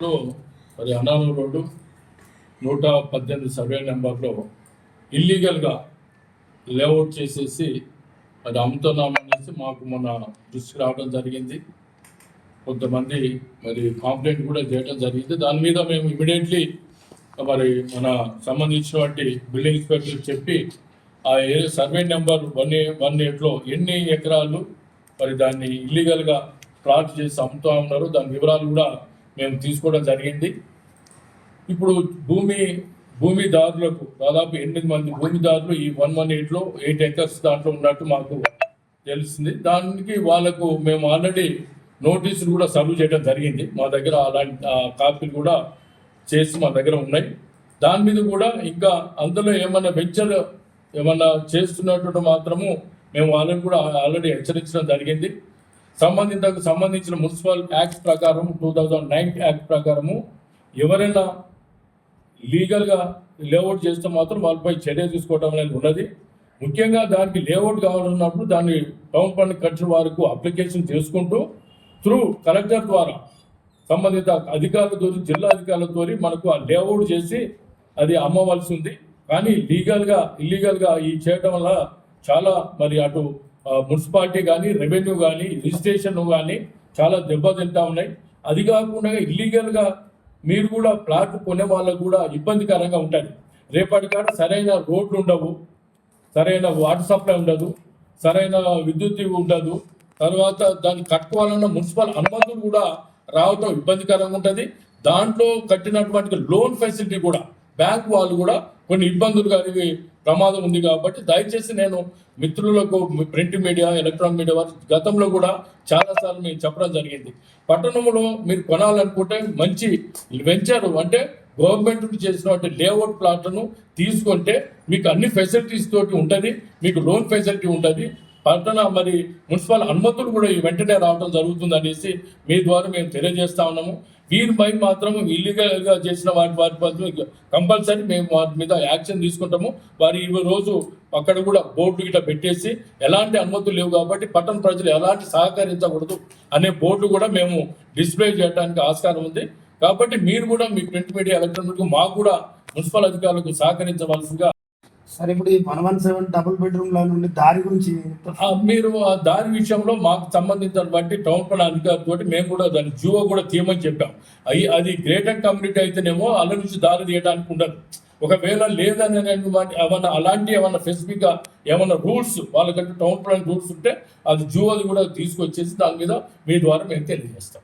లో మరి Annaram road 118 survey నెంబర్లో ఇల్లీగల్గా లేఅవుట్ చేసేసి మరి అమ్ముతున్నామనేసి మాకు మొన్న దృష్టికి రావడం జరిగింది. కొంతమంది మరి కంప్లైంట్ కూడా చేయడం జరిగింది. దాని మీద మేము ఇమీడియట్లీ మరి మన సంబంధించినటువంటి బిల్డింగ్ ఇన్స్పెక్టర్ చెప్పి ఆ ఏరియా సర్వే నెంబర్ 118లో ఎన్ని ఎకరాలు మరి దాన్ని ఇల్లీగల్గా ప్లాట్ చేసి అమ్ముతూ ఉన్నారు, దాని వివరాలు కూడా మేము తీసుకోవడం జరిగింది. ఇప్పుడు భూమిదారులకు దాదాపు 8 మంది భూమిదారులు ఈ 118లో 8 ఎకర్స్ దాంట్లో ఉన్నట్టు మాకు తెలిసింది. దానికి వాళ్ళకు మేము ఆల్రెడీ నోటీసులు కూడా సర్వ్ చేయడం జరిగింది. మా దగ్గర అలాంటి కాపీలు కూడా చేసి మా దగ్గర ఉన్నాయి. దాని మీద కూడా ఇంకా అందులో ఏమన్నా వెంచర్ ఏమన్నా చేస్తున్నట్టు మాత్రము మేము వాళ్ళని కూడా ఆల్రెడీ హెచ్చరించడం జరిగింది. సంబంధించిన మున్సిపల్ యాక్ట్ ప్రకారం 2009 యాక్ట్ ప్రకారము ఎవరైనా లీగల్గా లేఅవుట్ చేస్తే మాత్రం వాళ్ళపై చర్య తీసుకోవడం అనేది ఉన్నది. ముఖ్యంగా దానికి లేఅవుట్ కావాలన్నప్పుడు దాన్ని టౌన్ ప్లానింగ్ కమిషన్ వారికి అప్లికేషన్ చేసుకుంటూ త్రూ కలెక్టర్ ద్వారా సంబంధిత అధికారులతో జిల్లా అధికారులతో మనకు ఆ లేఅవుట్ చేసి అది అమ్మవలసి ఉంది. కానీ ఇల్లీగల్గా ఈ చేయడం వల్ల చాలా మరి అటు మున్సిపాలిటీ కానీ రెవెన్యూ కానీ రిజిస్ట్రేషన్ కానీ చాలా దెబ్బతింటా ఉన్నాయి. అది కాకుండా ఇల్లీగల్గా మీరు కూడా ప్లాట్ కొనే వాళ్ళకు కూడా ఇబ్బందికరంగా ఉంటుంది. రేపటి కాడ సరైన రోడ్లు ఉండవు, సరైన వాటర్ సప్లై ఉండదు, సరైన విద్యుత్ ఉండదు. తర్వాత దాన్ని కట్టుకోవాలన్న మున్సిపల్ అనుమతులు కూడా రావటం ఇబ్బందికరంగా ఉంటుంది. దాంట్లో కట్టినటువంటి లోన్ ఫెసిలిటీ కూడా బ్యాంక్ వాళ్ళు కూడా కొన్ని ఇబ్బందులు కలిగి ప్రమాదం ఉంది. కాబట్టి దయచేసి నేను మిత్రులకు ప్రింట్ మీడియా ఎలక్ట్రానిక్ మీడియా వారు గతంలో కూడా చాలాసార్లు మేము చెప్పడం జరిగింది. పట్టణంలో మీరు కొనాలనుకుంటే మంచి వెంచర్ అంటే గవర్నమెంట్ చేసినటువంటి లేఅవుట్ ప్లాట్లను తీసుకుంటే మీకు అన్ని ఫెసిలిటీస్ తోటి ఉంటుంది, మీకు లోన్ ఫెసిలిటీ ఉంటుంది, పట్టణ మరి మున్సిపల్ అనుమతులు కూడా వెంటనే రావడం జరుగుతుంది అనేసి మీ ద్వారా మేము తెలియజేస్తా ఉన్నాము. వీరిపై మాత్రం ఇల్లీగల్గా చేసిన వాటి కంపల్సరీ మేము వాటి మీద యాక్షన్ తీసుకుంటాము. వారి ఈ రోజు అక్కడ కూడా బోర్డు గిట్ట పెట్టేసి ఎలాంటి అనుమతులు లేవు కాబట్టి పట్టణ ప్రజలు ఎలాంటి సహకరించకూడదు అనే బోర్డు కూడా మేము డిస్ప్లే చేయడానికి ఆస్కారం ఉంది. కాబట్టి మీరు కూడా మీ ప్రింట్ మీడియా ఎలక్ట్రానిక్ మాకు కూడా మున్సిపల్ అధికారులకు సహకరించవలసిందిగా. సరే, ఇప్పుడు ఈ 117 డబుల్ బెడ్రూమ్ ల నుండి దారి గురించి మీరు ఆ దారి విషయంలో మాకు సంబంధించినటువంటి టౌన్ ప్లాన్ అధికారితో మేము కూడా దాని జీవో కూడా తీయమని చెప్పాం. అది గ్రేటర్ కమ్యూనిటీ అయితేనేమో అల్ల నుంచి దారి తీయడానికి ఉండదు. ఒకవేళ లేదని ఏమన్నా అలాంటి ఏమన్నా స్పెసిఫిక్గా ఏమన్నా రూల్స్ వాళ్ళకంటే టౌన్ ప్లాన్ రూల్స్ ఉంటే అది జీవోది కూడా తీసుకొచ్చేసి దాని మీద మీ ద్వారా మేము తెలియజేస్తాం.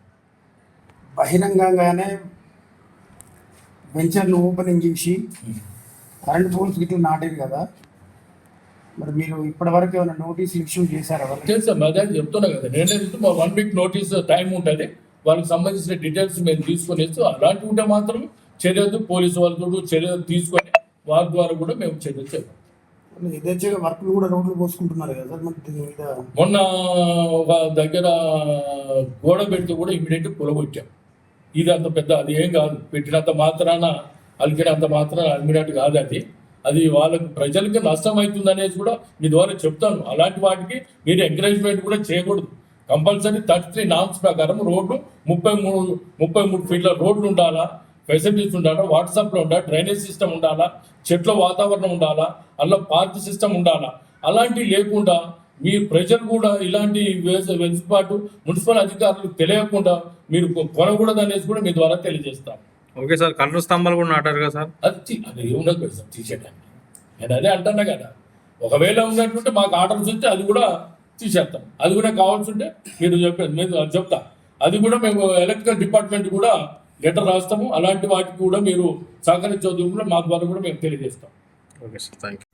బహిరంగంగానే వెంచర్ను ఓపెనింగ్ చేసి కరెంట్ పోల్స్ గిట్ల నాటేది కదా, మరి మీరు ఇప్పటి వరకు ఏమైనా నోటీసులు ఇష్యూ చేశారా? చేస్తాం, అదే చెప్తున్నా కదా. నేనే 1 వీక్ నోటీస్ టైం ఉంటుంది, వాళ్ళకి సంబంధించిన డీటెయిల్స్ మేము తీసుకొని అలాంటివి ఉంటే మాత్రం చర్యలు పోలీసు వాళ్ళతో చర్యలు తీసుకొని వారి ద్వారా కూడా మేము చర్యలు చేయాలి. యథేచ్ఛగా వర్క్లు కూడా రోడ్లు పోసుకుంటున్నారు కదా సార్. మరి మొన్న ఒక దగ్గర గోడ పెడితే కూడా ఇమీడియట్గా పొలగొచ్చాం. ఇది అంత పెద్ద అది ఏం కాదు, పెట్టినంత మాత్రాన అలికినంత మాత్రం అడ్మినెట్ కాదు. అది వాళ్ళకి ప్రజలకి నష్టం అవుతుంది అనేసి కూడా మీ ద్వారా చెప్తాను. అలాంటి వాటికి మీరు ఎంకరేజ్మెంట్ కూడా చేయకూడదు. కంపల్సరీ 33 నామ్స్ ప్రకారం రోడ్లు 33 ఫీట్ల రోడ్లు ఉండాలా, ఫెసిలిటీస్ ఉండాలా, వాట్సాప్లో ఉండాలా, డ్రైనేజ్ సిస్టమ్ ఉండాలా, చెట్ల వాతావరణం ఉండాలా, అలా పార్క్ సిస్టమ్ ఉండాలా. అలాంటివి లేకుండా మీ ప్రజలు కూడా ఇలాంటి వెసులుబాటు మున్సిపల్ అధికారులు తెలియకుండా మీరు కొనకూడదు అనేసి కూడా మీ ద్వారా తెలియజేస్తాం. ఓకే సార్, కరెంటు స్తంభాలు కూడా నాటారు కదా సార్. అది ఉండదు సార్ తీసేయడానికి. నేను అదే అంటున్నా కదా, ఒకవేళ ఉన్నట్టుంటే మాకు ఆర్డర్స్ వస్తే అది కూడా తీసేస్తాం. అది కూడా కావాల్సి ఉంటే మీరు చెప్తా, అది కూడా మేము ఎలక్ట్రికల్ డిపార్ట్మెంట్ కూడా లెటర్ రాస్తాము. అలాంటి వాటికి కూడా మీరు సహకరించవద్దు కూడా మా ద్వారా కూడా మేము తెలియజేస్తాం. Okay sir, thank you.